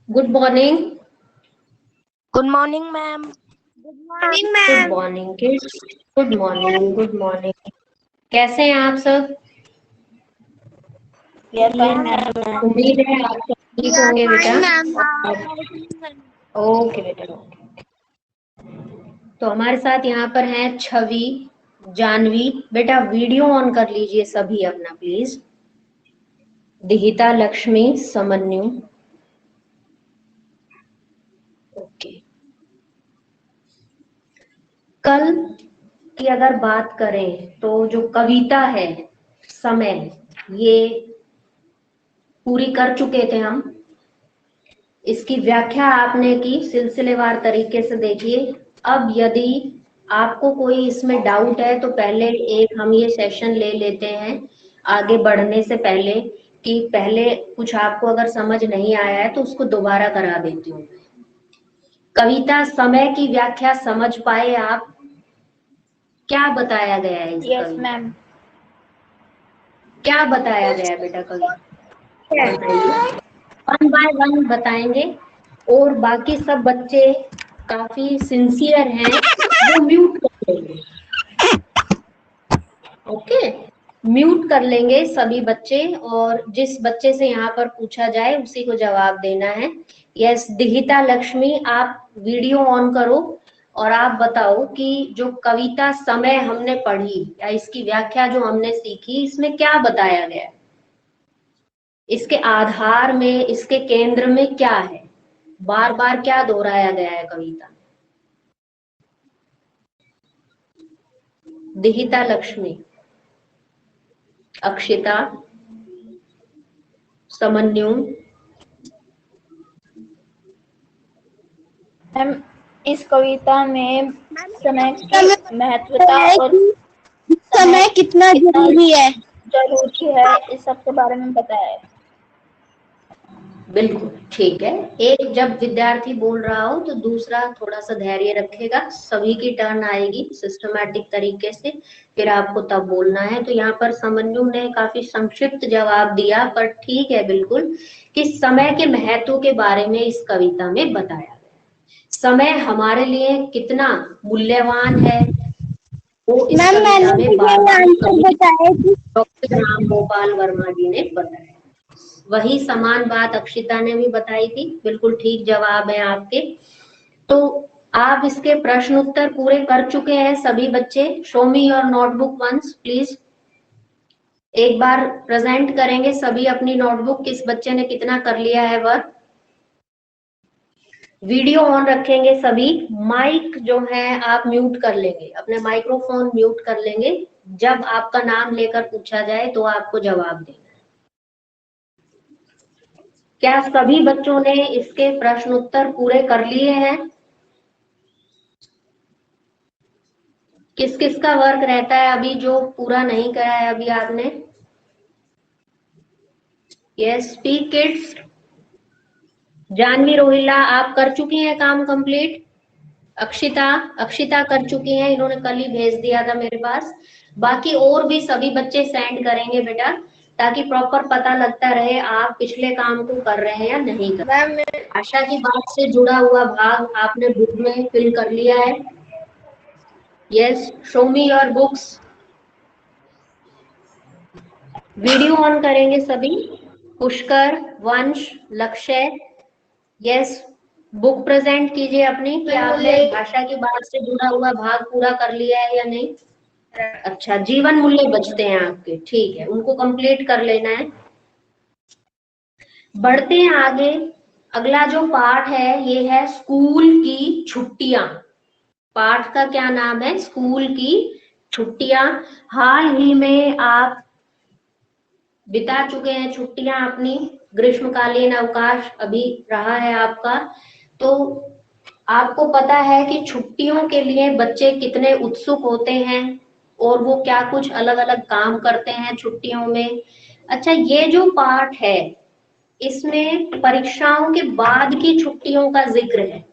Good morning. Good morning ma'am. Morning good ma'am. Morning kids. Good morning, good morning. कैसे हैं आप सब? Yes ma'am. उम्मीद है आप सब ठीक होंगे बेटा। ओके बेटा, ओके। तो हमारे साथ यहाँ पर हैं छवि, जानवी। बेटा वीडियो ऑन कर लीजिए सभी अपना प्लीज। दिहिता, लक्ष्मी, समन्यु। ओके। कल की अगर बात करें तो जो कविता है समय, ये पूरी कर चुके थे हम। इसकी व्याख्या आपने की सिलसिलेवार तरीके से। देखिए, अब यदि आपको कोई इसमें डाउट है तो पहले एक हम ये सेशन ले लेते हैं आगे बढ़ने से पहले, कि पहले कुछ आपको अगर समझ नहीं आया है तो उसको दोबारा करा देती हूँ। कविता समय की व्याख्या समझ पाए आप? क्या बताया गया है इस यस कविता? मैम। क्या बताया गया है बेटा कविता? बताइए, वन बाय वन बताएंगे। और बाकी सब बच्चे काफी सिंसियर हैं, वो म्यूट कर लेंगे। ओके, म्यूट कर लेंगे सभी बच्चे, और जिस बच्चे से यहाँ पर पूछा जाए उसी को जवाब देना है। यस, दिहिता, लक्ष्मी, आप वीडियो ऑन करो और आप बताओ कि जो कविता समय हमने पढ़ी या इसकी व्याख्या जो हमने सीखी, इसमें क्या बताया गया है, इसके आधार में, इसके केंद्र में क्या है, बार बार क्या दोहराया गया है कविता। दिहिता, लक्ष्मी, अक्षिता, समन्यु। मैम, इस कविता में समय की महत्वता और समय कितना जरूरी है। जरूरी है, इस सब के बारे में बताया है। बिल्कुल ठीक है। एक जब विद्यार्थी बोल रहा हो तो दूसरा थोड़ा सा धैर्य रखेगा, सभी की टर्न आएगी सिस्टमैटिक तरीके से, फिर आपको तब बोलना है। तो यहाँ पर समन्यु ने काफी संक्षिप्त जवाब दिया, पर ठीक है बिल्कुल, कि समय के महत्व के बारे में इस कविता में बताया गया। समय हमारे लिए कितना मूल्यवान है, वो इस मैम कविता मैंने में भी बार ये बार आंसर बताया कि डॉक्टर राम गोपाल वर्मा जी ने बताया। वही समान बात अक्षिता ने भी बताई थी, बिल्कुल ठीक जवाब है आपके। तो आप इसके प्रश्न उत्तर पूरे कर चुके हैं सभी बच्चे। Show me your notebook once please. एक बार प्रेजेंट करेंगे सभी अपनी नोटबुक, किस बच्चे ने कितना कर लिया है वर्क। वीडियो ऑन रखेंगे सभी। माइक जो है आप म्यूट कर लेंगे, अपने माइक्रोफोन म्यूट कर लेंगे। जब आपका नाम लेकर पूछा जाए तो आपको जवाब देना है। क्या सभी बच्चों ने इसके प्रश्न उत्तर पूरे कर लिए हैं? किस किस का वर्क रहता है अभी जो पूरा नहीं करा है अभी आपने? Yes, speak kids. Janvi, Rohila, आप कर चुकी हैं काम कंप्लीट? अक्षिता, अक्षिता कर चुकी हैं, इन्होंने कल ही भेज दिया था मेरे पास। बाकी और भी सभी बच्चे सेंड करेंगे बेटा, ताकि प्रॉपर पता लगता रहे आप पिछले काम को कर रहे हैं या नहीं कर रहे। आशा की बात से जुड़ा हुआ भाग आपने बुक में फिल कर लिया है? Yes, show me your books. Video on करेंगे सभी। पुष्कर, वंश, लक्ष्य। यस, बुक प्रेजेंट कीजिए अपनी कि आपने भाषा की बात से जुड़ा हुआ भाग पूरा कर लिया है या नहीं। अच्छा, जीवन मूल्य बचते हैं आपके, ठीक है, उनको कंप्लीट कर लेना है। बढ़ते हैं आगे। अगला जो पाठ है ये है स्कूल की छुट्टियां। पाठ का क्या नाम है? स्कूल की छुट्टियां। हाल ही में आप बिता चुके हैं छुट्टियां अपनी, ग्रीष्मकालीन अवकाश अभी रहा है आपका। तो आपको पता है कि छुट्टियों के लिए बच्चे कितने उत्सुक होते हैं और वो क्या कुछ अलग अलग काम करते हैं छुट्टियों में। अच्छा, ये जो पाठ है इसमें परीक्षाओं के बाद की छुट्टियों का जिक्र है।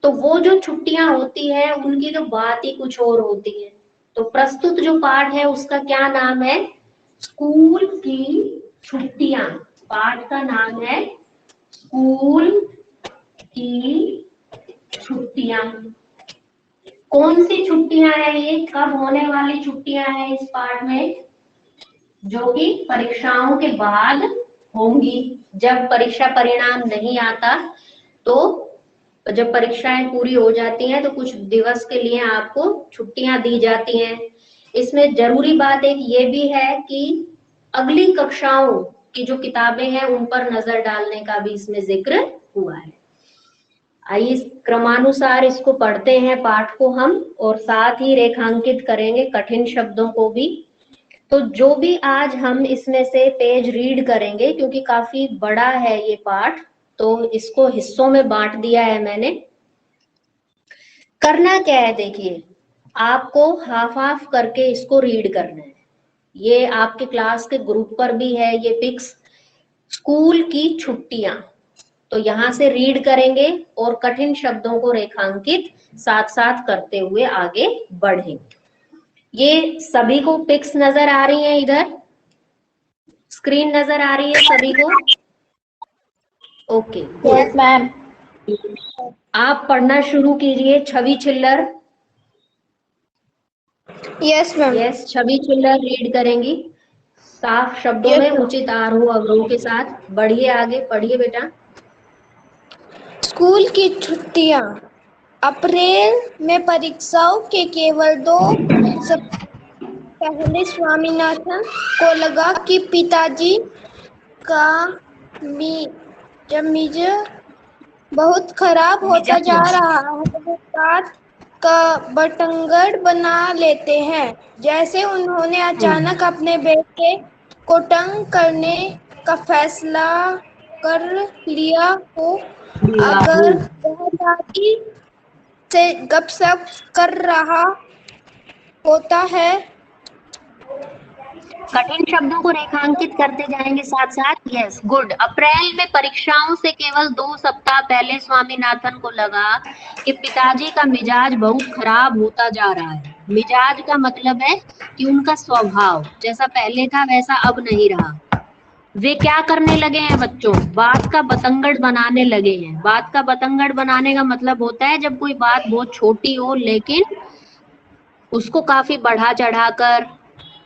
तो वो जो छुट्टियां होती है उनकी तो बात ही कुछ और होती है। तो प्रस्तुत जो पाठ है उसका क्या नाम है? स्कूल की छुट्टियां। पाठ का नाम है स्कूल की छुट्टियां। कौन सी छुट्टियां हैं ये, कब होने वाली छुट्टियां हैं इस पार्ट में, जो कि परीक्षाओं के बाद होंगी। जब परीक्षा परिणाम नहीं आता, तो जब परीक्षाएं पूरी हो जाती हैं तो कुछ दिवस के लिए आपको छुट्टियां दी जाती हैं। इसमें जरूरी बात एक ये भी है कि अगली कक्षाओं की जो किताबें हैं उन पर नजर डालने का भी इसमें जिक्र हुआ है। आइए क्रमानुसार इसको पढ़ते हैं पाठ को हम, और साथ ही रेखांकित करेंगे कठिन शब्दों को भी। तो जो भी आज हम इसमें से पेज रीड करेंगे, क्योंकि काफी बड़ा है ये पाठ, तो इसको हिस्सों में बांट दिया है मैंने। करना क्या है, देखिए आपको हाफ हाफ करके इसको रीड करना है। ये आपके क्लास के ग्रुप पर भी है ये पिक्स, स्कूल की छुट्टियां। तो यहां से रीड करेंगे और कठिन शब्दों को रेखांकित साथ साथ करते हुए आगे बढ़ेंगे। ये सभी को पिक्स नजर आ रही हैं, इधर स्क्रीन नजर आ रही है सभी को? Okay, yes ma'am. आप पढ़ना शुरू कीजिए। Chhavi Chhillar. Yes ma'am. Yes, Chhavi Chhillar read करेंगी साफ शब्दों में, उचित आरोह अवरोह के साथ। बढ़िए आगे, पढ़िए बेटा। स्कूल की छुट्टियां। अप्रैल में परीक्षाओं के केवल 2 सप्ताह पहले स्वामीनाथन को लगा कि पिताजी का मिजाज बहुत खराब होता जा रहा है। वो बात का बतंगड़ बना लेते हैं। जैसे उन्होंने अचानक अपने बेटे को तंग करने का फैसला कर लिया हो। अगर वह दादी से गपशप कर रहा होता है। कठिन शब्दों को रेखांकित करते जाएंगे साथ साथ। Yes, good. अप्रैल में परीक्षाओं से केवल 2 सप्ताह पहले स्वामीनाथन को लगा कि पिताजी का मिजाज बहुत खराब होता जा रहा है। मिजाज का मतलब है कि उनका स्वभाव जैसा पहले था वैसा अब नहीं रहा। वे क्या करने लगे हैं बच्चों, बात का बतंगड़ बनाने लगे हैं। बात का बतंगड़ बनाने का मतलब होता है जब कोई बात बहुत छोटी हो लेकिन उसको काफी बढ़ा चढ़ाकर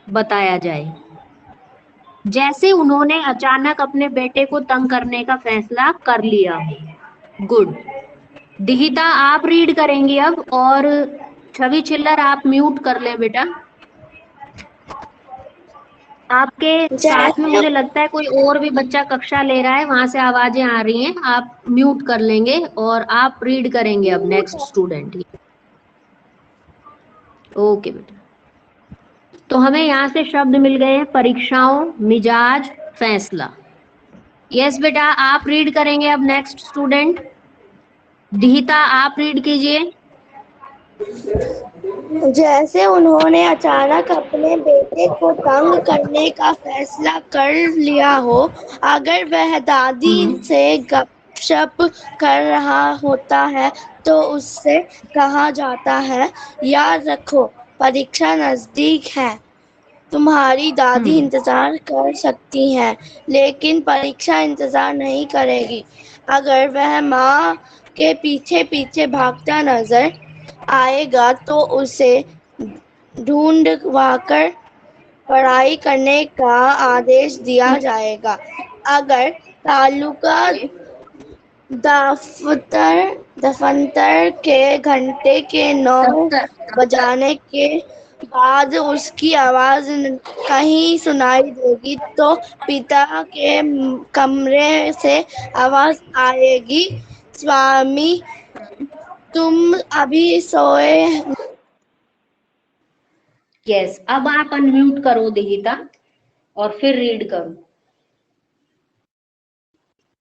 बताया जाए। जैसे उन्होंने अचानक अपने बेटे को तंग करने का फैसला कर लिया। गुड। दिहिता आप रीड करेंगी अब, और छवि छिल्लर आप म्यूट कर लें बेटा। आपके साथ में मुझे लगता है कोई और भी बच्चा कक्षा ले रहा है, वहां से आवाजें आ रही हैं। आप म्यूट कर लेंगे और आप रीड करेंगे अब, नेक्स्ट स्टूडेंट। ओके बेटा। तो हमें यहाँ से शब्द मिल गए हैं, परीक्षाओं, मिजाज, फैसला। यस बेटा, आप रीड करेंगे अब, नेक्स्ट स्टूडेंट। दिहिता आप रीड कीजिए। जैसे उन्होंने अचानक अपने बेटे को तंग करने का फैसला कर लिया हो। अगर वह दादी से गपशप कर रहा होता है तो उससे कहा जाता है, याद रखो परीक्षा नजदीक है। तुम्हारी दादी इंतजार कर सकती हैं, लेकिन परीक्षा इंतजार नहीं करेगी। अगर वह माँ के पीछे पीछे भागता नजर आएगा तो उसे ढूंढवाकर पढ़ाई करने का आदेश दिया जाएगा। अगर तालुका दफ्तर के घंटे के 9 बजाने के बाद उसकी आवाज कहीं सुनाई देगी तो पिता के कमरे से आवाज आएगी, स्वामी तुम अभी सोए। यस, अब आप अनम्यूट करो दिहिता और फिर रीड करो,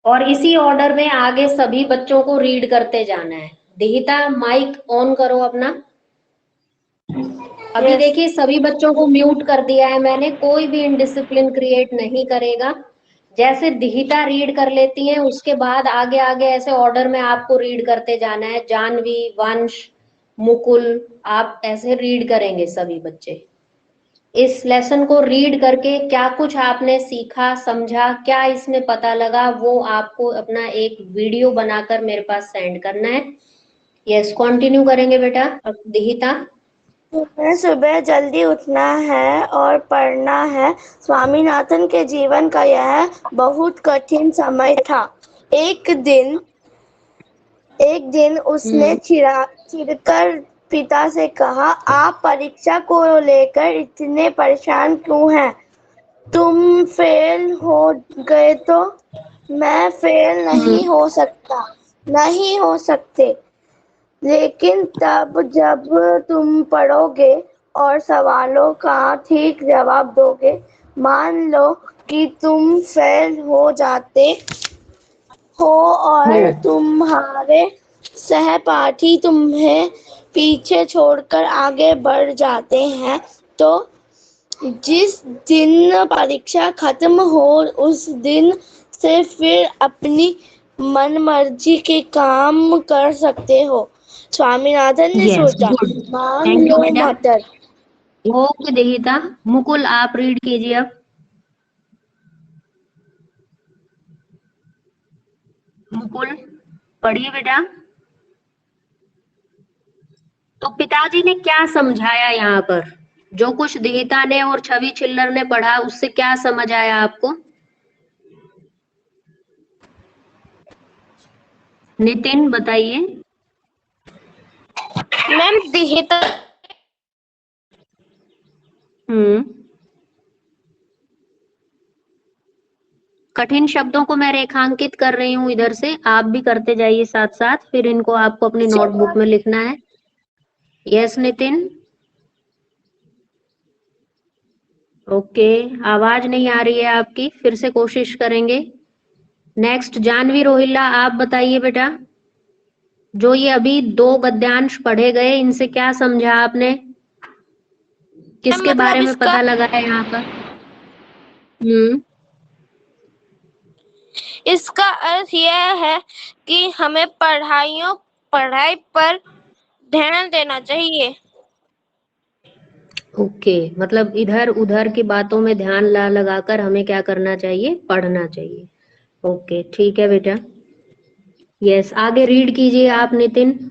और इसी ऑर्डर में आगे सभी बच्चों को रीड करते जाना है। दिहिता माइक ऑन करो अपना। अभी देखिए सभी बच्चों को म्यूट कर दिया है मैंने, कोई भी इनडिसिप्लिन क्रिएट नहीं करेगा। जैसे दिहिता रीड कर लेती हैं उसके बाद आगे आगे ऐसे ऑर्डर में आपको रीड करते जाना है। जानवी, वंश, मुकुल, आप ऐसे रीड करेंगे सभी बच्चे। इस लेसन को रीड करके क्या कुछ आपने सीखा, समझा, क्या इसमें पता लगा, वो आपको अपना एक वीडियो बनाकर मेरे पास सेंड करना है। यस, कंटिन्यू करेंगे बेटा। दिहिता। तुम्हें सुबह जल्दी उठना है और पढ़ना है। स्वामीनाथन के जीवन का यह बहुत कठिन समय था। एक दिन उसने चिढ़कर पिता से कहा, आप परीक्षा को लेकर इतने परेशान क्यों हैं? तुम फेल हो गए तो मैं फेल नहीं हो सकते। लेकिन तब जब तुम पढ़ोगे और सवालों का ठीक जवाब दोगे, मान लो कि तुम फेल हो जाते हो और तुम्हारे सहपाठी तुम्हें पीछे छोड़कर आगे बढ़ जाते हैं, तो जिस दिन परीक्षा खत्म हो उस दिन से फिर अपनी मनमर्जी के काम कर सकते हो। स्वामीनाथन ने यस, सोचा, गुड, मान थैंक यू लो बेटा। मटर। ओके देहिता। मुकुल, आप रीड कीजिए अब। मुकुल, पढ़िए बेटा। तो पिताजी ने क्या समझाया यहाँ पर? जो कुछ देहिता ने और छवि छिल्लर ने पढ़ा, उससे क्या समझ आया आपको? नितिन बताइए। मैम दिहिता हम्म। कठिन शब्दों को मैं रेखांकित कर रही हूँ इधर से, आप भी करते जाइए साथ साथ, फिर इनको आपको अपनी नोटबुक में लिखना है। यस नितिन। ओके, आवाज नहीं आ रही है आपकी, फिर से कोशिश करेंगे। नेक्स्ट जानवी रोहिल्ला, आप बताइए बेटा। जो ये अभी 2 गद्यांश पढ़े गए, इनसे क्या समझा आपने? किसके बारे मतलब में इसका पता लगा है यहाँ पर? हम्म। इसका अर्थ यह है कि हमें पढ़ाई पर ध्यान देना चाहिए। ओके, मतलब इधर उधर की बातों में ध्यान ला लगाकर हमें क्या करना चाहिए? पढ़ना चाहिए। ओके, ठीक है बेटा। यस, आगे रीड कीजिए आप नितिन।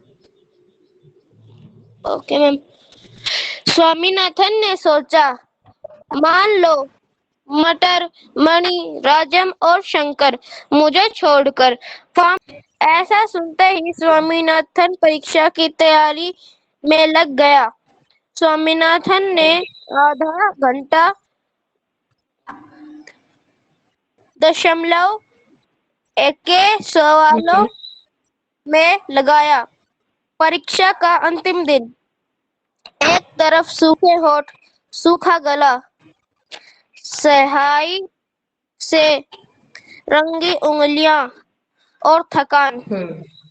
Okay ma'am. स्वामीनाथन ने सोचा, मान लो मटर, मणि, राजम और शंकर मुझे छोड़कर फॉर्म। ऐसा सुनते ही स्वामीनाथन परीक्षा की तैयारी में लग गया। स्वामीनाथन ने आधा घंटा 0.1 सवालों में लगाया। परीक्षा का अंतिम दिन। एक तरफ सूखे होठ, सूखा गला, स्याही से रंगी उंगलियां और थकान,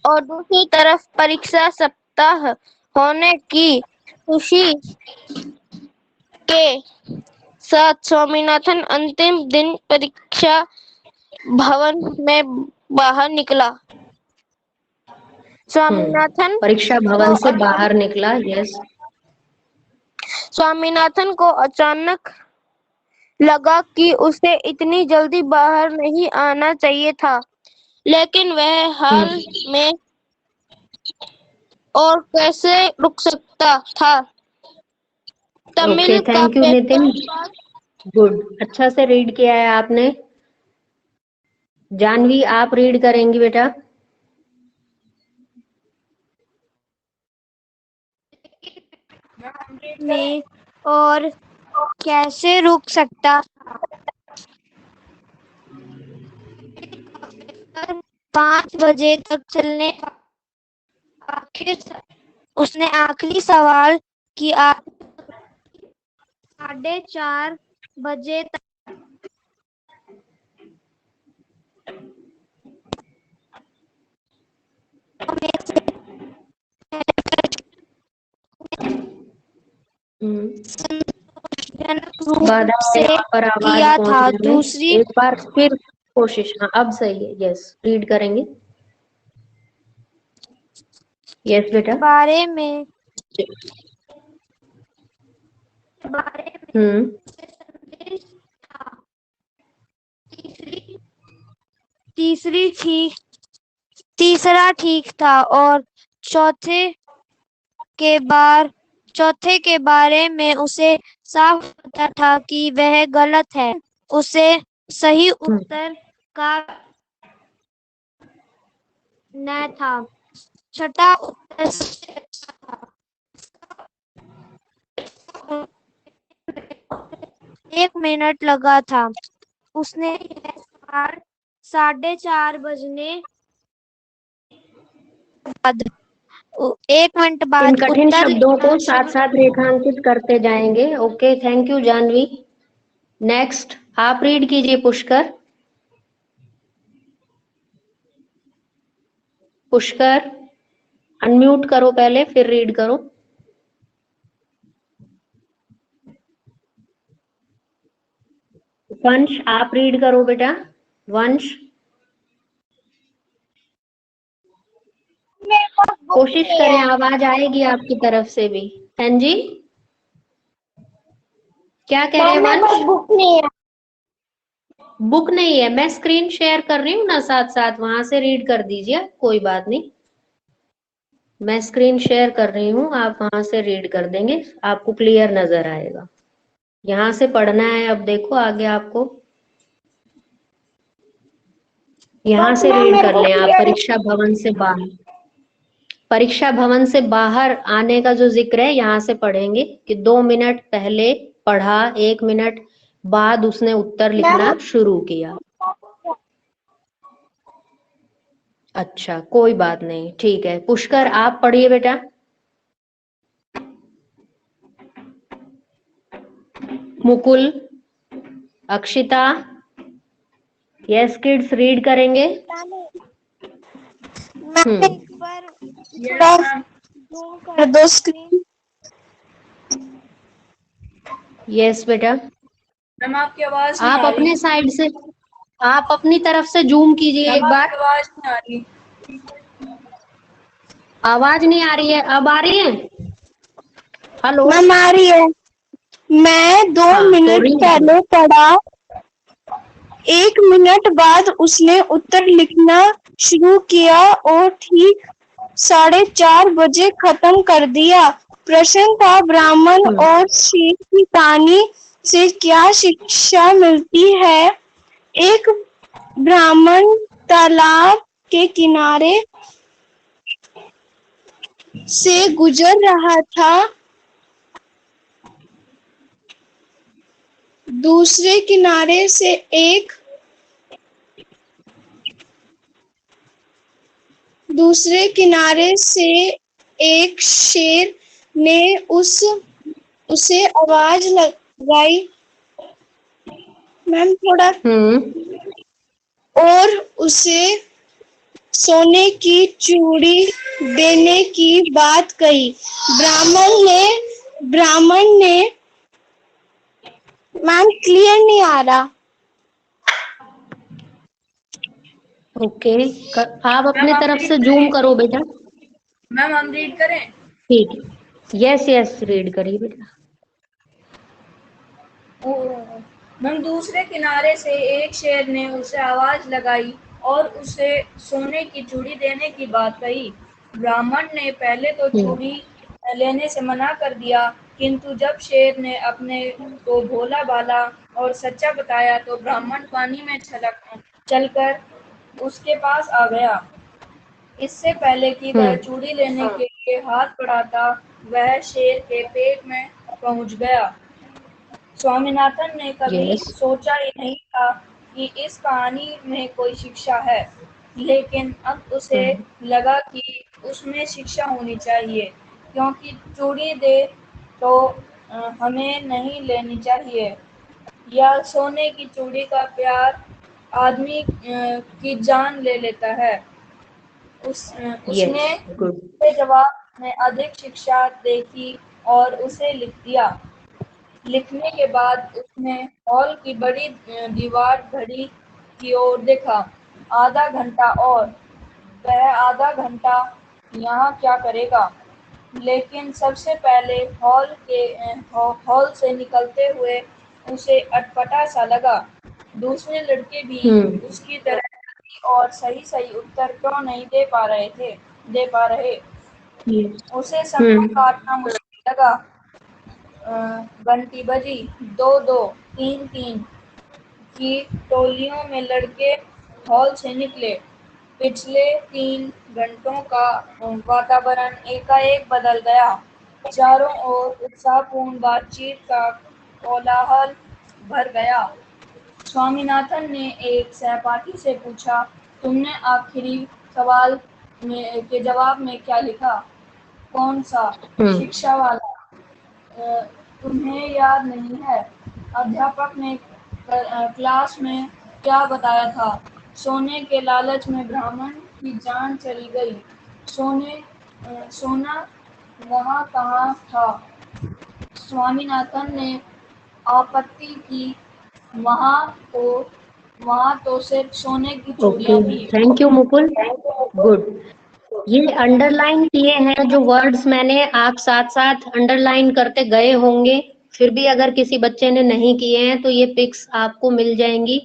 और दूसरी तरफ परीक्षा सप्ताह होने की खुशी के साथ स्वामीनाथन अंतिम दिन परीक्षा भवन में बाहर निकला। स्वामीनाथन परीक्षा भवन से बाहर निकला। यस। स्वामीनाथन को अचानक लगा कि उसे इतनी जल्दी बाहर नहीं आना चाहिए था, लेकिन वह हाल में और कैसे रुक सकता था। ओके, तमिल का thank you Nitin. Paper. Good, अच्छा से रीड किया है आपने। जानवी, आप रीड करेंगी बेटा। में और कैसे रुक सकता? 5 बजे तक चलने आखिर उसने आखिरी सवाल किया। 4:30 बजे तक जनक रूप बाधा है से यहाँ पर आवाज किया था। पहुंचने में। दूसरी एक बार फिर कोशिश। हाँ, अब सही है। यस, रीड करेंगे। यस बेटा। बारे में बारे में उसे संदेश था। तीसरी तीसरी ठीक तीसरा ठीक था और चौथे चौथे के बारे में उसे साफ पता था कि वह गलत है। उसे सही उत्तर का न था। छठा उत्तर सबसे अच्छा था। 1 मिनट लगा था। उसने यह सवाल 4:30 बजने बाद 1 मिनट इन बाद कठिन उत्तर शब्दों लिखना को साथ शुरू साथ रेखांकित करते जाएंगे। Okay, thank you Janvi. Next आप रीड कीजिए पुष्कर। पुष्कर अनम्यूट करो पहले, फिर रीड करो। वंश आप रीड करो बेटा। वंश कोशिश करें, आवाज आएगी आपकी तरफ से भी। हाँ जी, क्या कह रहे हैं वंश? बुक नहीं है। बुक नहीं है, मैं स्क्रीन शेयर कर रही हूँ ना साथ साथ, वहां से रीड कर दीजिए, कोई बात नहीं। मैं स्क्रीन शेयर कर रही हूँ, आप वहां से रीड कर देंगे, आपको क्लियर नजर आएगा। यहाँ से पढ़ना है। अब देखो आगे आपको यहाँ से रीड कर लें आप। परीक्षा भवन से बाहर आने का जो जिक्र है यहाँ से पढ़ेंगे कि 2 मिनट पहले पढ़ा, 1 मिनट बाद उसने उत्तर लिखना शुरू किया। अच्छा, कोई बात नहीं, ठीक है। पुष्कर आप पढ़िए बेटा। Mukul, Akshita, yes kids read करेंगे। मैम एक बार थोड़ा जूम कर दो स्क्रीन। यस बेटा, मैम आपकी आवाज नहीं आप आ रही। अपने साइड से, आप अपनी तरफ से जूम कीजिए एक मैम बार। आपकी आवाज नहीं आ रही। आवाज नहीं आ रही है, अब आ रही है? हेलो मैम आ रही है। मैं 2 मिनट रीड पहले पढ़ा, 1 मिनट बाद उसने उत्तर लिखना शुरू किया और ठीक 4:30 बजे खत्म कर दिया। प्रश्न था, ब्राह्मण और शेर की कहानी से क्या शिक्षा मिलती है? एक ब्राह्मण तालाब के किनारे से गुजर रहा था। दूसरे किनारे से एक शेर ने उसे आवाज लगाई, मैम थोड़ा, और उसे सोने की चूड़ी देने की बात कही। ब्राह्मण ने मैम क्लियर नहीं आ रहा। ओके, आप अपने तरफ से जूम करो बेटा। मैम हम रीड करें? ठीक है, यस यस रीड करिए बेटा। मैम दूसरे किनारे से एक शेर ने उसे आवाज लगाई और उसे सोने की चूड़ी देने की बात कही। ब्राह्मण ने पहले तो चूड़ी लेने से मना कर दिया, किंतु जब शेर ने अपने को भोला भाला और सच्चा बताया तो ब्राह्मण पानी में चलकर उसके पास आ गया। इससे पहले कि वह चूड़ी लेने के लिए हाथ बढ़ाता, वह शेर के पेट में पहुंच गया। स्वामीनाथन ने कभी सोचा ही नहीं था कि इस कहानी में कोई शिक्षा है, लेकिन अब उसे लगा कि उसमें शिक्षा होनी चाहिए, क्योंकि चूड़ी दे तो हमें नहीं लेनी चाहिए। या सोने की चूड़ी का प्यार आदमी की जान ले लेता है। उसने उसके जवाब में अधिक शिक्षा देखी और उसे लिख दिया। लिखने के बाद उसने हॉल की बड़ी दीवार घड़ी की ओर देखा। आधा घंटा और। वह आधा घंटा यहाँ क्या करेगा? लेकिन सबसे पहले हॉल से निकलते हुए उसे अटपटा सा लगा। दूसरे लड़के भी उसकी तरह जल्दी और सही सही उत्तर क्यों नहीं दे पा रहे। उसे समय काटना मुश्किल लगा। घंटी बजी, 2-2, 3-3 की टोलियों में लड़के हॉल से निकले। पिछले 3 घंटों का वातावरण एकाएक बदल गया। चारों ओर उत्साहपूर्ण बातचीत का कोलाहल भर गया। स्वामीनाथन ने एक सहपाठी से पूछा, तुमने आखिरी सवाल के जवाब में क्या लिखा? कौन सा? शिक्षा वाला। तुम्हें याद नहीं है? अध्यापक ने क्लास में क्या बताया था? सोने के लालच में ब्राह्मण की जान चली गई। सोना वहाँ कहाँ था? स्वामीनाथन ने आपत्ति की। वहाँ तो सिर्फ सोने की चूड़ियाँ ओके, थी। Thank you Mukul. गुड। ये अंडरलाइन किए हैं जो वर्ड्स मैंने, आप साथ साथ अंडरलाइन करते गए होंगे। फिर भी अगर किसी बच्चे ने नहीं किए हैं तो ये पिक्स आपको मिल जाएंगी।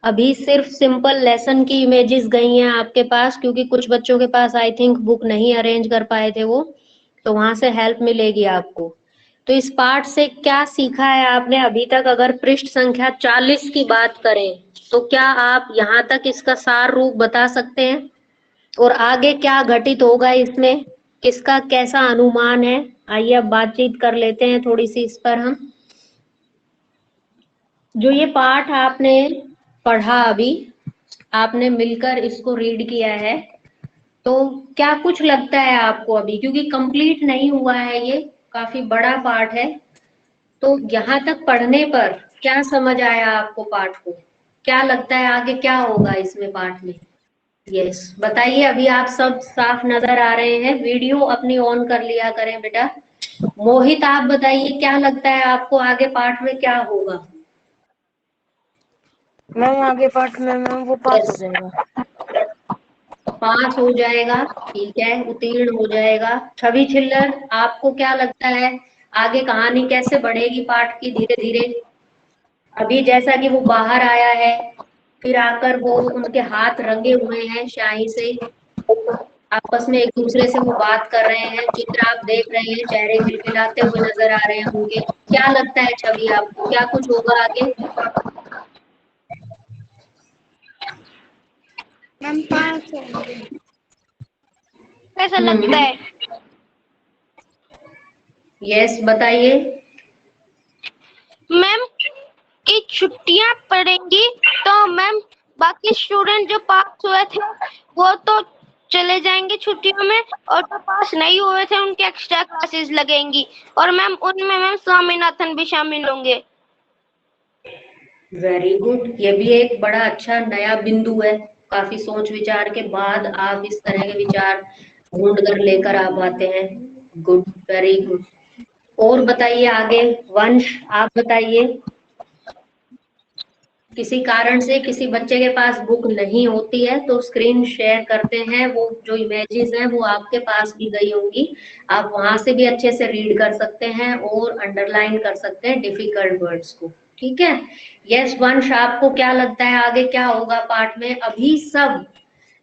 अभी सिर्फ सिंपल लेसन की इमेजेस गई हैं आपके पास, क्योंकि कुछ बच्चों के पास आई थिंक बुक नहीं अरेंज कर पाए थे वो, तो वहां से हेल्प मिलेगी आपको। तो इस पाठ से क्या सीखा है आपने अभी तक? अगर पृष्ठ संख्या 40 की बात करें तो क्या आप यहाँ तक इसका सार रूप बता सकते हैं? और आगे क्या घटित होगा इसमें, किसका कैसा अनुमान है? आइए अब बातचीत कर लेते हैं थोड़ी सी इस पर। हम जो ये पाठ आपने पढ़ा, अभी आपने मिलकर इसको रीड किया है, तो क्या कुछ लगता है आपको अभी? क्योंकि कंप्लीट नहीं हुआ है, ये काफी बड़ा पाठ है। तो यहाँ तक पढ़ने पर क्या समझ आया आपको पाठ को? क्या लगता है आगे क्या होगा इसमें पाठ में? यस, बताइए। अभी आप सब साफ नजर आ रहे हैं, वीडियो अपनी ऑन कर लिया करें बेटा। मोहित, आप बताइए क्या लगता है आपको आगे पाठ में क्या होगा? मैम आगे पाठ में मैम वो पास हो यस, जाएगा। पास हो जाएगा, ठीक है, उत्तीर्ण हो जाएगा। छवि छिल्लर, आपको क्या लगता है आगे कहानी कैसे बढ़ेगी पाठ की धीरे धीरे? अभी जैसा कि वो बाहर आया है, फिर आकर वो उनके हाथ रंगे हुए हैं स्याही से, आपस में एक दूसरे से वो बात कर रहे हैं, चित्र आप देख रहे हैं, चेहरे खिलखिलाते हुए नजर आ रहे हैं उनके। क्या लगता है छवि आपको, क्या कुछ होगा आगे? मैम 5 होंगे। कैसा लगता है? यस, बताइए। मैम की छुट्टियां पड़ेंगी तो मैम बाकी स्टूडेंट जो पास हुए थे वो तो चले जाएंगे छुट्टियों में, और जो पास नहीं हुए थे उनके एक्स्ट्रा क्लासेस लगेंगी, और मैम उनमें मैम स्वामीनाथन भी शामिल होंगे। वेरी गुड, ये भी एक बड़ा अच्छा नया बिंदु है। काफी सोच विचार के बाद आप इस तरह के विचार ढूंढ कर लेकर आप आते हैं। Good, very good. और बताइए आगे। वंश, आप बताइए। किसी कारण से किसी बच्चे के पास बुक नहीं होती है तो स्क्रीन शेयर करते हैं, वो जो इमेजेस हैं वो आपके पास भी गई होंगी, आप वहां से भी अच्छे से रीड कर सकते हैं और अंडरलाइन कर सकते हैं डिफिकल्ट वर्ड्स को। ठीक है। यस वंश, आपको क्या लगता है आगे क्या होगा पाठ में? अभी सब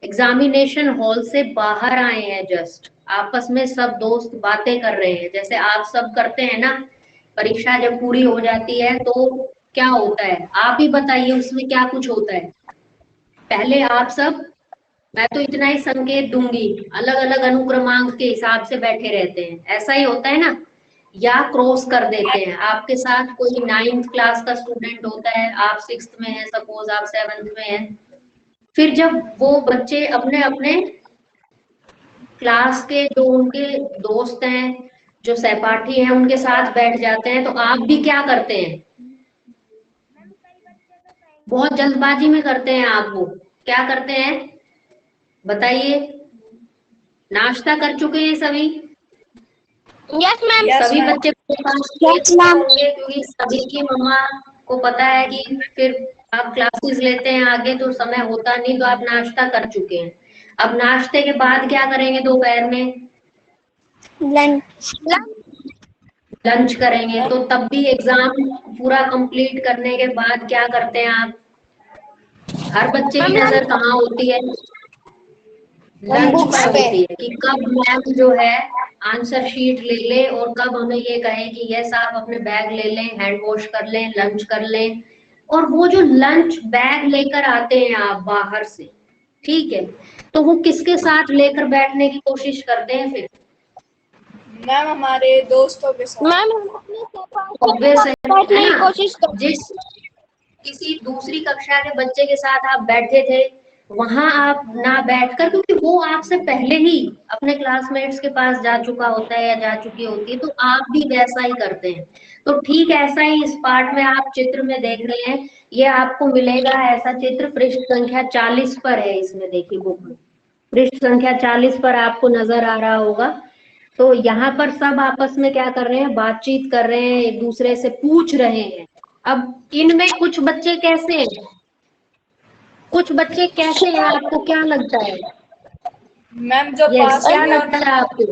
एग्जामिनेशन हॉल से बाहर आए हैं, जस्ट आपस में सब दोस्त बातें कर रहे हैं, जैसे आप सब करते हैं ना, परीक्षा जब पूरी हो जाती है तो क्या होता है, आप ही बताइए उसमें क्या कुछ होता है। पहले आप सब, मैं तो इतना ही संकेत दूंगी, अलग अलग अनुक्रमांक के हिसाब से बैठे रहते हैं, ऐसा ही होता है ना, या क्रॉस कर देते हैं। आपके साथ कोई 9th क्लास का स्टूडेंट होता है, आप 6th में है, सपोज आप 7th में है, फिर जब वो बच्चे अपने अपने क्लास के जो उनके दोस्त हैं, जो सहपाठी हैं, उनके साथ बैठ जाते हैं, तो आप भी क्या करते हैं? बहुत जल्दबाजी में करते हैं आप, वो क्या करते हैं बताइए? नाश्ता कर चुके हैं सभी? Yes ma'am. यस सभी मैम। बच्चे के पास लेते होंगे, क्योंकि सभी की मम्मा को पता है कि फिर आप क्लासेस लेते हैं आगे तो समय होता नहीं, तो आप नाश्ता कर चुके हैं। अब नाश्ते के बाद क्या करेंगे दोपहर में? लंच। लंच करेंगे। तो तब भी एग्जाम पूरा कंप्लीट करने के बाद क्या करते हैं आप? हर बच्चे की नजर कहाँ होती है? लंच बुक्स पर पे। होती है कि कब मैम जो है आंसर शीट ले ले और कब हमें ये कहे कि यस आप अपने बैग ले लें, हैंड वॉश कर लें, लंच कर लें। और वो जो लंच बैग लेकर आते हैं आप बाहर से, ठीक है, तो वो किसके साथ लेकर बैठने की कोशिश करते हैं फिर? मैम हमारे दोस्तों के साथ। मैम हम अपने सहपाठी के ऑब्वियस साथ है बैठने की ना? कोशिश करते जिस किसी दूसरी कक्षा के बच्चे के साथ आप बैठे थे, वहां आप ना बैठकर, क्योंकि वो आपसे पहले ही अपने क्लासमेट्स के पास जा चुका होता है या जा चुकी होती है, तो आप भी वैसा ही करते हैं। तो ठीक ऐसा ही इस पाठ में आप चित्र में देख रहे हैं, ये आपको मिलेगा ऐसा चित्र, पृष्ठ संख्या 40 पर है। इसमें देखिए बुक में पृष्ठ संख्या 40 पर आपको नजर आ रहा होगा। तो यहाँ पर सब आपस में क्या कर रहे हैं? बातचीत कर रहे हैं, एक दूसरे से पूछ रहे हैं। अब इनमें कुछ बच्चे कैसे हैं, कुछ बच्चे कैसे हैं, आपको क्या लगता है? मैम जो यस, पास क्या होंगे और लगता है आपको?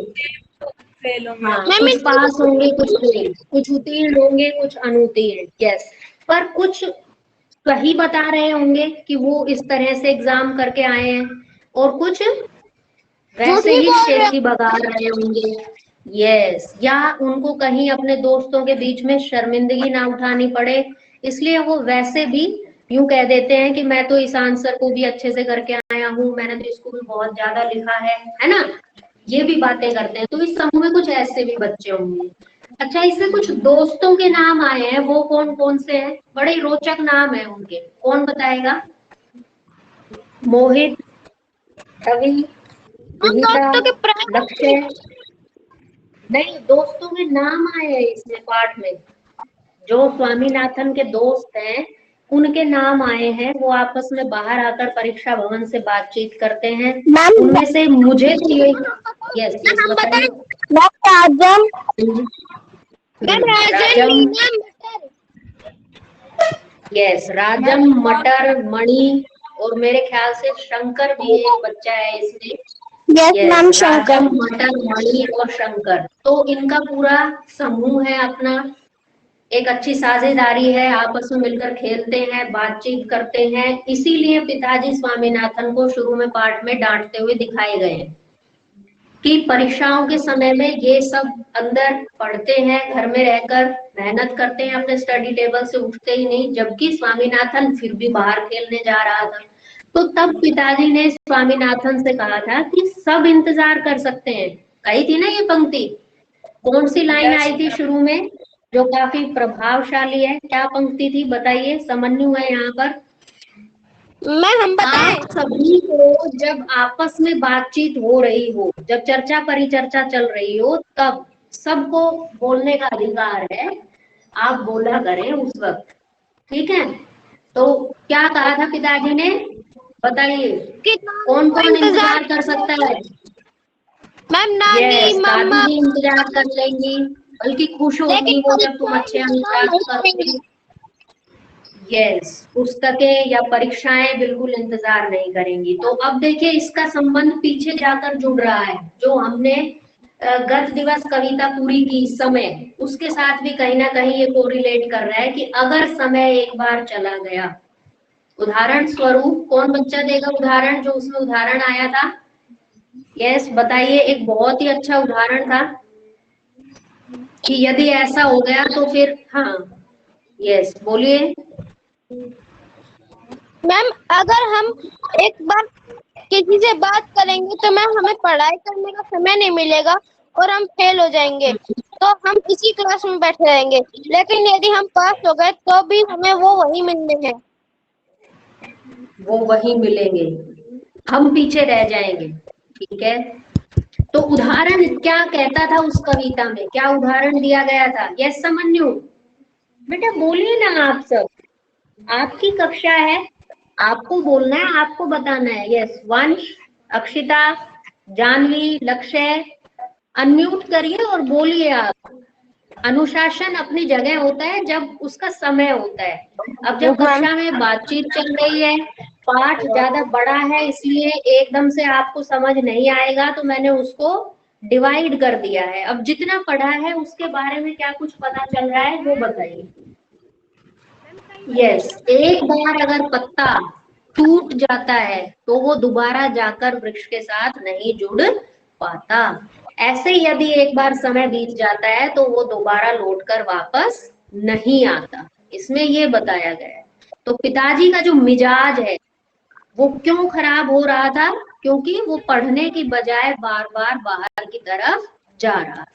फेल होंगे। हाँ, कुछ पास होंगे, कुछ फेल, कुछ उत्तीर्ण होंगे, कुछ अनुत्तीर्ण। यस, पर कुछ सही बता रहे होंगे कि वो इस तरह से एग्जाम करके आए हैं, और कुछ झूठ वैसे भी ही बोल रहे शेखी बगा रहे होंगे। यस, या उनको कहीं अपने दोस्तों के बीच में शर्मिंदगी ना उठानी पड़े, इसलिए वो वैसे भी यूं कह देते हैं कि मैं तो इस आंसर को भी अच्छे से करके आया हूँ, मैंने तो इसको भी बहुत ज्यादा लिखा है ना? ये भी बातें करते हैं। तो इस समूह में कुछ ऐसे भी बच्चे होंगे। अच्छा, इसमें कुछ दोस्तों के नाम आए हैं, वो कौन कौन से हैं? बड़े रोचक नाम है उनके, कौन बताएगा? मोहित, रवि, हम विनीता, दोस्तों के प्राइवेट लक्ष्य। नहीं, दोस्तों के नाम आए हैं इसमें पाठ में। जो स्वामीनाथन के दोस्त हैं उनके नाम आए हैं, वो आपस में बाहर आकर परीक्षा भवन से बातचीत करते हैं। मैम उनमें से मुझे तो ये, यस यस हम बताएं। बताइए। राजम। मैम राजन, राजम, मीना, मटर। यस, राजम, मटर, मणि, और मेरे ख्याल से शंकर भी एक बच्चा है इसमें। यस यस, मैम, राजम, शंकर। मटर, मणि और शंकर, तो इनका पूरा समूह है अपना। एक अच्छी साझेदारी है, आपस में मिलकर खेलते हैं, बातचीत करते हैं। इसीलिए पिताजी स्वामीनाथन को शुरू में पाठ में डांटते हुए दिखाए गए हैं कि परीक्षाओं के समय में ये सब अंदर पढ़ते हैं, घर में रहकर मेहनत करते हैं, अपने स्टडी टेबल से उठते ही नहीं, जबकि स्वामीनाथन फिर भी बाहर खेलने जा रहा था। तो तब पिताजी ने स्वामीनाथन से कहा था कि सब इंतजार कर सकते हैं। कही थी ना ये पंक्ति? कौन सी लाइन यस आई थी शुरू में जो काफी प्रभावशाली है? क्या पंक्ति थी बताइए, समन्वय है यहाँ पर। मैम हम बताएं। आप सभी को जब आपस में बातचीत हो रही हो, जब चर्चा परिचर्चा चल रही हो, तब सबको बोलने का अधिकार है, आप बोला करें उस वक्त, ठीक है? तो क्या कहा था पिताजी ने, बताइए, कितना कौन कौन इंतजार इंतजार कर सकता है? मैम, नानी, यस, दादी मम्मा। भी इंतजार कर लेंगी, बल्कि खुश होंगी लेकिन वो जब तुम परीक्षाएं अच्छे इंतजार अंक नहीं प्राप्त करेंगी। करोगे। यस, पुस्तकें या परीक्षाएं बिल्कुल इंतजार नहीं करेंगी। तो अब देखिए इसका संबंध पीछे जाकर जुड़ रहा है, जो हमने गत दिवस कविता पूरी की समय, उसके साथ भी कहीं ना कहीं ये कोरिलेट कर रहा है कि अगर समय एक बार चला गया। उदाहरण स्वरूप कौन बच्चा देगा उदाहरण, जो उसमें उदाहरण आया था? यस बताइए, एक बहुत ही अच्छा उदाहरण था कि यदि ऐसा हो गया तो फिर, हाँ यस बोलिए। मैम अगर हम एक बार किसी से बात करेंगे तो मैम हमें पढ़ाई करने का समय नहीं मिलेगा और हम फेल हो जाएंगे, तो हम इसी क्लास में बैठे रहेंगे। लेकिन यदि हम पास हो गए तो भी हमें वो वही मिलने हैं। वो वही मिलेंगे, हम पीछे रह जाएंगे, ठीक है? तो उदाहरण क्या कहता था उस कविता में, क्या उदाहरण दिया गया था? यस समन्यु, बेटा बोलिए ना आप सब, आपकी कक्षा है, आपको बोलना है, आपको बताना है। यस, वंश, अक्षिता, जानवी, लक्ष्य, अनम्यूट करिए और बोलिए आप। अनुशासन अपनी जगह होता है जब उसका समय होता है। अब जब कक्षा में बातचीत चल रही है, पाठ ज्यादा बड़ा है, इसलिए एकदम से आपको समझ नहीं आएगा, तो मैंने उसको डिवाइड कर दिया है। अब जितना पढ़ा है उसके बारे में क्या कुछ पता चल रहा है वो बताइए। यस, एक बार अगर पत्ता टूट जाता है तो वो दोबारा जाकर वृक्ष के साथ नहीं जुड़ पाता। ऐसे ही यदि एक बार समय बीत जाता है तो वो दोबारा लौटकर वापस नहीं आता। इसमें ये बताया गया है। तो पिताजी का जो मिजाज है वो क्यों खराब हो रहा था? क्योंकि वो पढ़ने की बजाय बार बार बाहर की तरफ जा रहा था।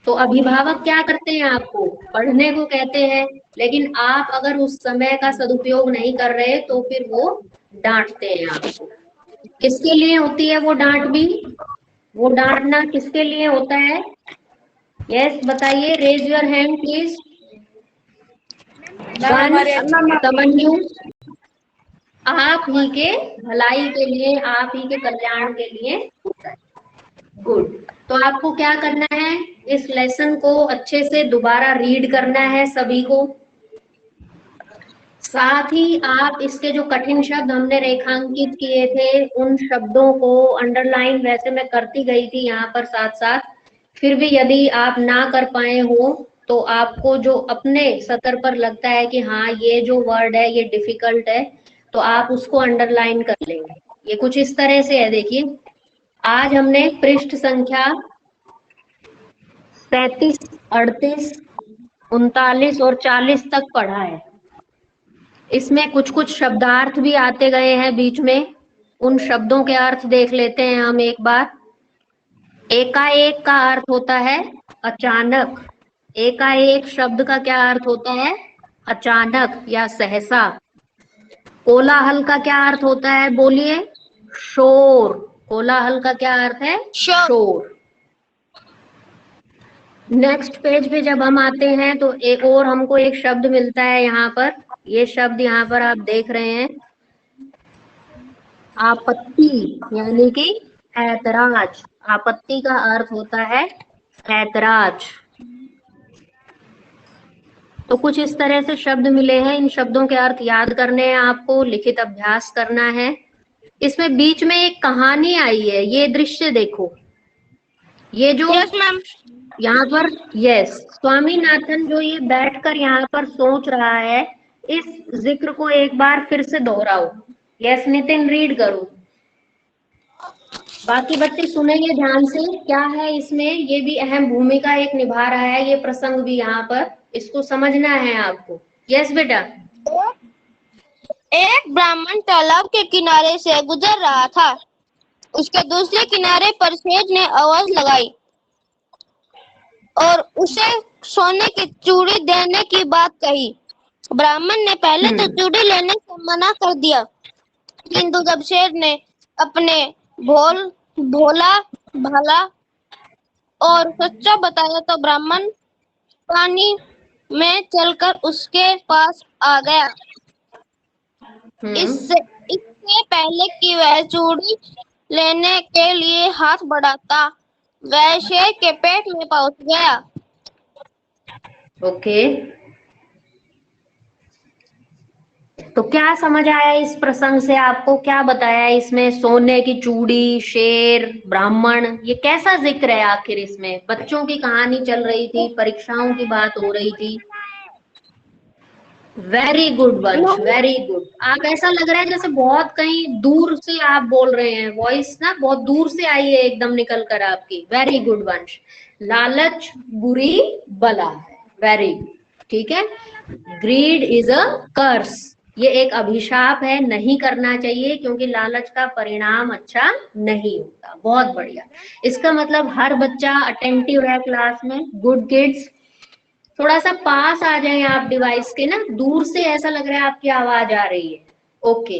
तो अभिभावक क्या करते हैं? आपको पढ़ने को कहते हैं, लेकिन आप अगर उस समय का सदुपयोग नहीं कर रहे तो फिर वो डांटते हैं आपको। किसके लिए होती है वो डांट भी? वो डांटना किसके लिए होता है? यस बताइए, रेज योर हैंड प्लीज। तमन्यु, आप ही के भलाई के लिए, आप ही के कल्याण के लिए होता है। गुड। तो आपको क्या करना है? इस लेसन को अच्छे से दोबारा रीड करना है सभी को। साथ ही आप इसके जो कठिन शब्द हमने रेखांकित किए थे उन शब्दों को अंडरलाइन वैसे मैं करती गई थी यहाँ पर साथ साथ। फिर भी यदि आप ना कर पाए हो तो आपको जो अपने सतर पर लगता है कि हाँ ये जो वर्ड है ये डिफिकल्ट है तो आप उसको अंडरलाइन कर लेंगे। ये कुछ इस तरह से है, देखिए आज हमने पृष्ठ संख्या 37, 38, 39 और 40 तक पढ़ा है। इसमें कुछ कुछ शब्दार्थ भी आते गए हैं बीच में। उन शब्दों के अर्थ देख लेते हैं हम एक बार। एकाएक का अर्थ होता है अचानक। एकाएक शब्द का क्या अर्थ होता है? अचानक या सहसा। कोलाहल का क्या अर्थ होता है? बोलिए। शोर। कोलाहल का क्या अर्थ है? शोर। नेक्स्ट पेज पे जब हम आते हैं तो एक और हमको एक शब्द मिलता है यहाँ पर। ये शब्द यहाँ पर आप देख रहे हैं, आपत्ति यानी कि ऐतराज। आपत्ति का अर्थ होता है ऐतराज। तो कुछ इस तरह से शब्द मिले हैं। इन शब्दों के अर्थ याद करने हैं आपको, लिखित अभ्यास करना है। इसमें बीच में एक कहानी आई है, ये दृश्य देखो। ये जो यहाँ पर स्वामीनाथन जो ये बैठकर यहाँ पर सोच रहा है, इस जिक्र को एक बार फिर से दोहराओ। यस नितिन, रीड करो। बाकी बच्चे सुनेंगे ध्यान से। क्या है इसमें? ये भी अहम भूमिका एक निभा रहा है ये प्रसंग भी यहाँ पर, इसको समझना है आपको। यस बेटा। एक ब्राह्मण तालाब के किनारे से गुजर रहा था। उसके दूसरे किनारे पर सेठ ने आवाज लगाई और उसे सोने की चूड़ी देने की बात कही। ब्राह्मण ने पहले तो चूड़ी लेने से मना कर दिया, किंतु जब सेठ ने अपने भोला भाला और सच्चा बताया तो ब्राह्मण पानी में चलकर उसके पास आ गया। इससे पहले कि वह चूड़ी लेने के लिए हाथ बढ़ाता, वह शेर के पेट में पहुंच गया। ओके, तो क्या समझ आया इस प्रसंग से? आपको क्या बताया इसमें? सोने की चूड़ी, शेर, ब्राह्मण, ये कैसा जिक्र है आखिर? इसमें बच्चों की कहानी चल रही थी, परीक्षाओं की बात हो रही थी। वेरी गुड वंश, वेरी गुड। आप ऐसा लग रहा है जैसे बहुत कहीं दूर से आप बोल रहे हैं, वॉइस ना बहुत दूर से आई है एकदम निकल कर आपकी। वेरी गुड वंश। लालच बुरी बला है। वेरी गुड, ठीक है। ग्रीड इज अ कर्स, ये एक अभिशाप है, नहीं करना चाहिए क्योंकि लालच का परिणाम अच्छा नहीं होता। बहुत बढ़िया। इसका मतलब हर बच्चा अटेंटिव है क्लास में। Good kids. थोड़ा सा पास आ जाएं आप डिवाइस के ना, दूर से ऐसा लग रहा है आपकी आवाज आ रही है। ओके,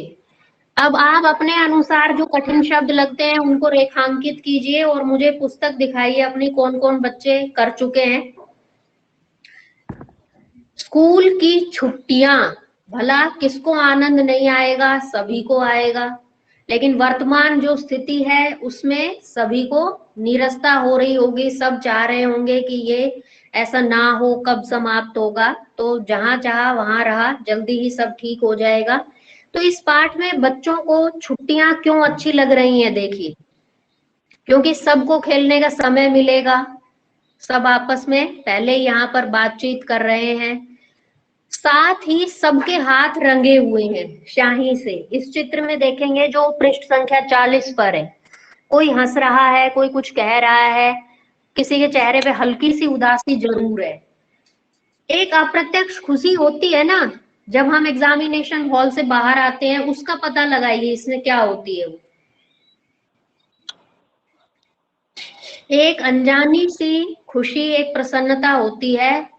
अब आप अपने अनुसार जो कठिन शब्द लगते हैं उनको रेखांकित कीजिए और मुझे पुस्तक दिखाइए अपनी, कौन कौन बच्चे कर चुके हैं। स्कूल की छुट्टियां, भला किसको आनंद नहीं आएगा? सभी को आएगा। लेकिन वर्तमान जो स्थिति है उसमें सभी को नीरसता हो रही होगी। सब चाह रहे होंगे कि ये ऐसा ना हो, कब समाप्त होगा। तो जहां चाहा वहां रहा, जल्दी ही सब ठीक हो जाएगा। तो इस पाठ में बच्चों को छुट्टियां क्यों अच्छी लग रही हैं? देखिए, क्योंकि सबको खेलने का समय मिलेगा, सब आपस में पहले यहाँ पर बातचीत कर रहे हैं, साथ ही सबके हाथ रंगे हुए हैं स्याही से। इस चित्र में देखेंगे जो पृष्ठ संख्या 40 पर है, कोई हंस रहा है, कोई कुछ कह रहा है, किसी के चेहरे पे हल्की सी उदासी जरूर है। एक अप्रत्यक्ष खुशी होती है ना, जब हम एग्जामिनेशन हॉल से बाहर आते हैं, उसका पता लगाइए इसमें क्या होती है वो। एक अनजानी सी खुशी, एक प्रसन्नता होती है,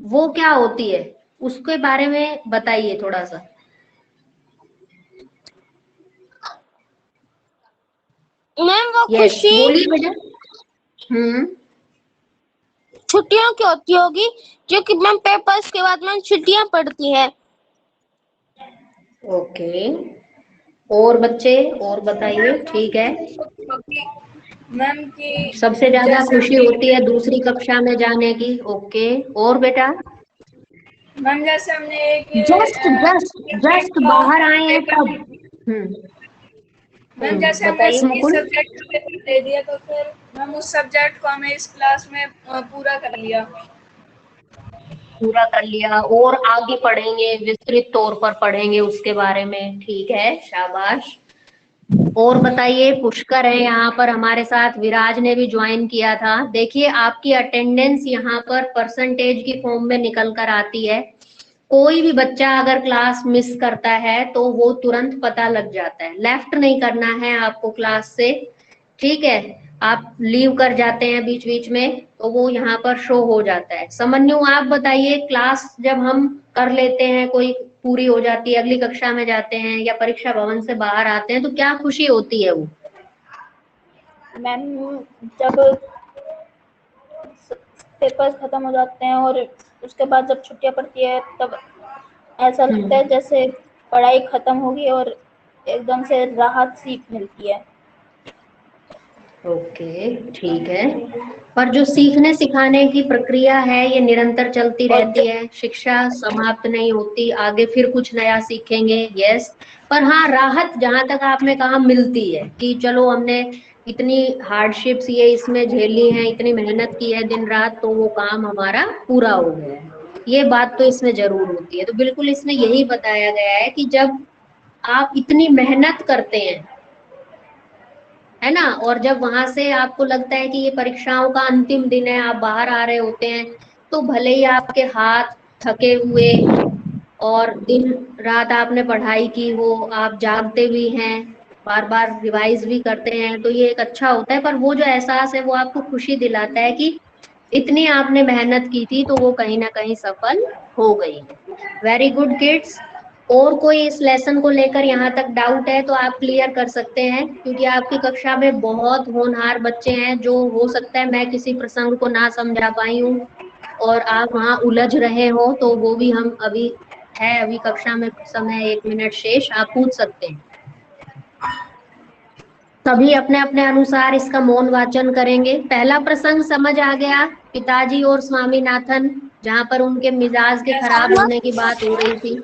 वो क्या होती है उसके बारे में बताइए थोड़ा सा। मैम वो यस, खुशी बोलिए बेटा। छुट्टियों की होती होगी, जो कि मैम पेपर्स के बाद मैम छुट्टियां पड़ती है। ओके, और बच्चे और बताइए। ठीक है, मैम की सबसे ज्यादा जैसे खुशी होती है दूसरी कक्षा में जाने की। ओके, और बेटा। मैम जैसे हमने एक जस्ट जस्ट जस्ट बाहर आए हैं तब। मैम जैसे हमने बताइए इस मुकुल। सब्जेक्ट का पेपर दे दिया तो फिर मैम उस सब्जेक्ट को हमें इस क्लास में पूरा कर लिया। पूरा कर लिया और आगे पढ़ेंगे, विस्तृत तौर पर पढ़ेंगे उसके बारे में। ठीक है, शाबाश। और बताइए, पुष्कर है यहाँ पर हमारे साथ, विराज ने भी ज्वाइन किया था। देखिए आपकी अटेंडेंस यहाँ पर परसेंटेज की फॉर्म में निकल कर आती है। कोई भी बच्चा अगर क्लास मिस करता है तो वो तुरंत पता लग जाता है, लेफ्ट नहीं करना है आपको क्लास से। ठीक है, आप लीव कर जाते हैं बीच बीच में तो वो यहाँ पर शो हो जाता है। समन्यु आप बताइए, क्लास जब हम कर लेते हैं, कोई पूरी हो जाती है, अगली कक्षा में जाते हैं या परीक्षा भवन से बाहर आते हैं, तो क्या खुशी होती है वो? मैम जब पेपर्स खत्म हो जाते हैं और उसके बाद जब छुट्टियां पड़ती है तब ऐसा लगता है जैसे पढ़ाई खत्म होगी और एकदम से राहत सी मिलती है। ओके, ठीक है। पर जो सीखने सिखाने की प्रक्रिया है ये निरंतर चलती रहती है, शिक्षा समाप्त नहीं होती, आगे फिर कुछ नया सीखेंगे। यस, पर हाँ, राहत जहां तक आपने कहा मिलती है कि चलो हमने इतनी हार्डशिप्स ये इसमें झेली हैं, इतनी मेहनत की है दिन रात, तो वो काम हमारा पूरा हो गया है, ये बात तो इसमें जरूर होती है। तो बिल्कुल इसमें यही बताया गया है कि जब आप इतनी मेहनत करते हैं, है ना, और जब वहां से आपको लगता है कि ये परीक्षाओं का अंतिम दिन है, आप बाहर आ रहे होते हैं, तो भले ही आपके हाथ थके हुए और दिन रात आपने पढ़ाई की हो, आप जागते भी हैं, बार बार रिवाइज भी करते हैं, तो ये एक अच्छा होता है। पर वो जो एहसास है वो आपको खुशी दिलाता है कि इतनी आपने मेहनत की थी तो वो कहीं ना कहीं सफल हो गई। Very good kids. और कोई इस लेसन को लेकर यहाँ तक डाउट है तो आप क्लियर कर सकते हैं, क्योंकि आपकी कक्षा में बहुत होनहार बच्चे हैं, जो हो सकता है मैं किसी प्रसंग को ना समझा पाई हूँ और आप वहाँ उलझ रहे हो, तो वो भी हम अभी है, अभी कक्षा में समय 1 मिनट शेष, आप पूछ सकते हैं। सभी अपने अपने अनुसार इसका मौन वाचन करेंगे। पहला प्रसंग समझ आ गया, पिताजी और स्वामीनाथन, जहाँ पर उनके मिजाज के खराब होने की बात हो रही थी।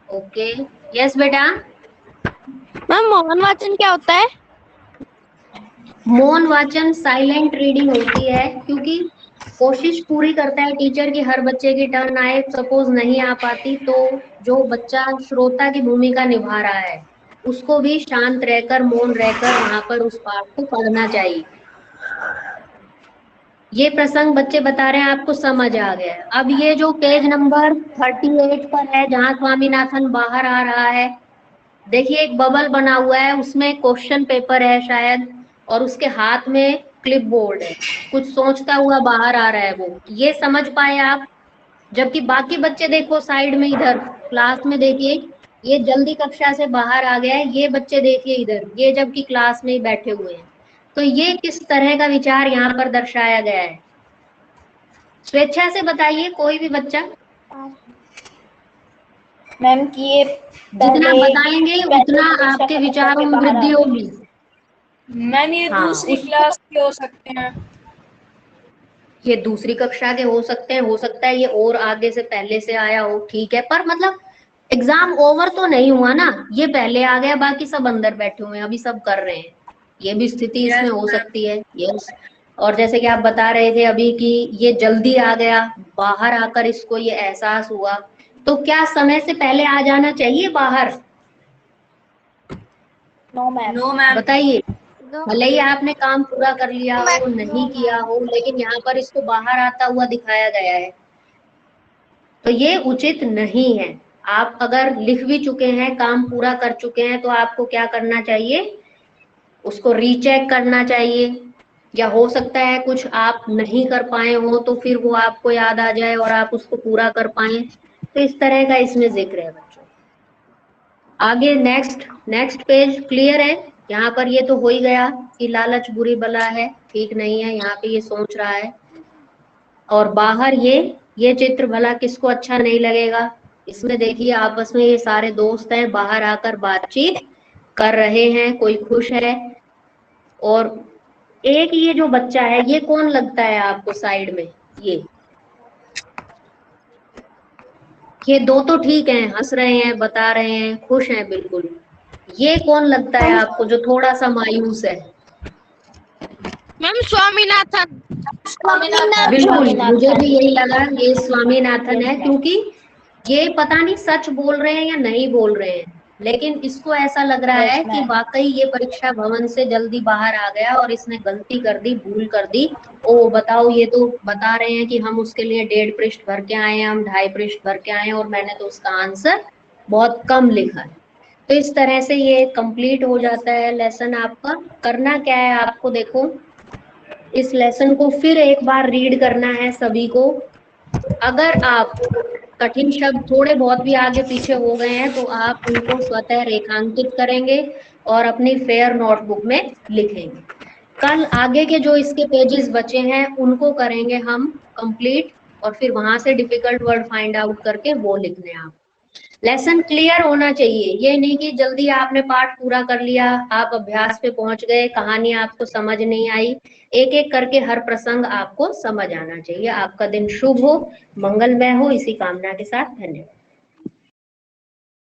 ओके, यस बेटा। मैम मौन वाचन क्या होता है? मौन वाचन साइलेंट रीडिंग होती है, क्योंकि कोशिश पूरी करता है टीचर की हर बच्चे की टर्न आए, सपोज नहीं आ पाती तो जो बच्चा श्रोता की भूमिका निभा रहा है उसको भी शांत रहकर, मौन रहकर वहां पर उस पाठ को पढ़ना चाहिए। ये प्रसंग बच्चे बता रहे हैं आपको समझ आ गया है। अब ये जो पेज नंबर 38 पर है, जहां स्वामीनाथन बाहर आ रहा है, देखिए एक बबल बना हुआ है, उसमें क्वेश्चन पेपर है शायद, और उसके हाथ में क्लिप बोर्ड है, कुछ सोचता हुआ बाहर आ रहा है वो, ये समझ पाए आप? जबकि बाकी बच्चे देखो साइड में, इधर क्लास में देखिए, ये जल्दी कक्षा से बाहर आ गया है, ये बच्चे देखिए इधर, ये जबकि क्लास में ही बैठे हुए हैं। तो ये किस तरह का विचार यहाँ पर दर्शाया गया है? स्वेच्छा से बताइए कोई भी बच्चा। मैम कि ये जितना पहले बताएंगे पहले उतना परीक्षा आपके खत्म विचारों करके में बाहर वृद्धि आते हैं। होगी। मैम ये हाँ, दूसरी उस क्लास के हो सकते हैं। ये दूसरी कक्षा के हो सकते हैं, हो सकता है ये और आगे से पहले से आया हो, ठीक है, पर मतलब एग्जाम ओवर तो नहीं हुआ ना, ये पहले आ गया, बाकी सब अंदर बैठे हुए हैं, अभी सब कर रहे हैं। ये भी स्थिति इसमें हो Yes, ma'am. सकती है। यस। और जैसे कि आप बता रहे थे अभी कि ये जल्दी आ गया, बाहर आकर इसको ये एहसास हुआ, तो क्या समय से पहले आ जाना चाहिए बाहर? No ma'am. No, ma'am. बताइए। भले ही आपने काम पूरा कर लिया हो, नहीं किया हो, लेकिन यहाँ पर इसको बाहर आता हुआ दिखाया गया है, तो ये उचित नहीं है। आप अगर लिख भी चुके हैं, काम पूरा कर चुके हैं, तो आपको क्या करना चाहिए? उसको रीचेक करना चाहिए। या हो सकता है कुछ आप नहीं कर पाए हो तो फिर वो आपको याद आ जाए और आप उसको पूरा कर पाए। तो इस तरह का इसमें जिक्र है बच्चों। आगे नेक्स्ट नेक्स्ट पेज क्लियर है? यहाँ पर ये तो हो ही गया कि लालच बुरी बला है, ठीक नहीं है, यहाँ पे ये सोच रहा है। और बाहर ये चित्र भला किसको अच्छा नहीं लगेगा? इसमें देखिए आपस में ये सारे दोस्त हैं, बाहर आकर बातचीत कर रहे हैं, कोई खुश है। और एक ये जो बच्चा है, ये कौन लगता है आपको साइड में? ये दो तो ठीक हैं, हंस रहे हैं, बता रहे हैं, खुश हैं बिल्कुल। ये कौन लगता है आपको जो थोड़ा सा मायूस है? मैम स्वामीनाथन। बिल्कुल, मुझे भी यही लगा, ये स्वामीनाथन है, क्योंकि ये पता नहीं सच बोल रहे हैं या नहीं बोल रहे हैं, लेकिन इसको ऐसा लग रहा है कि वाकई ये परीक्षा भवन से जल्दी बाहर आ गया और इसने गलती कर दी, भूल कर दी। ओ बताओ, ये तो बता रहे हैं कि हम उसके लिए 1.5 पृष्ठ भर के आए हैं, हम 2.5 पृष्ठ भर के आए हैं, और मैंने तो उसका आंसर बहुत कम लिखा है। तो इस तरह से ये कंप्लीट हो जाता है लेसन आपका। करना क्या है आपको, देखो इस लेसन को फिर एक बार रीड करना है सभी को। अगर आप कठिन शब्द थोड़े बहुत भी आगे पीछे हो गए हैं तो आप उनको स्वतः रेखांकित करेंगे और अपनी फेयर नोटबुक में लिखेंगे। कल आगे के जो इसके पेजेस बचे हैं उनको करेंगे हम कंप्लीट, और फिर वहां से डिफिकल्ट वर्ड फाइंड आउट करके वो लिखने हैं आप। लेसन क्लियर होना चाहिए, ये नहीं कि जल्दी आपने पाठ पूरा कर लिया, आप अभ्यास पे पहुंच गए, कहानी आपको समझ नहीं आई। एक एक करके हर प्रसंग आपको समझ आना चाहिए। आपका दिन शुभ हो, मंगलमय हो, इसी कामना के साथ धन्यवाद।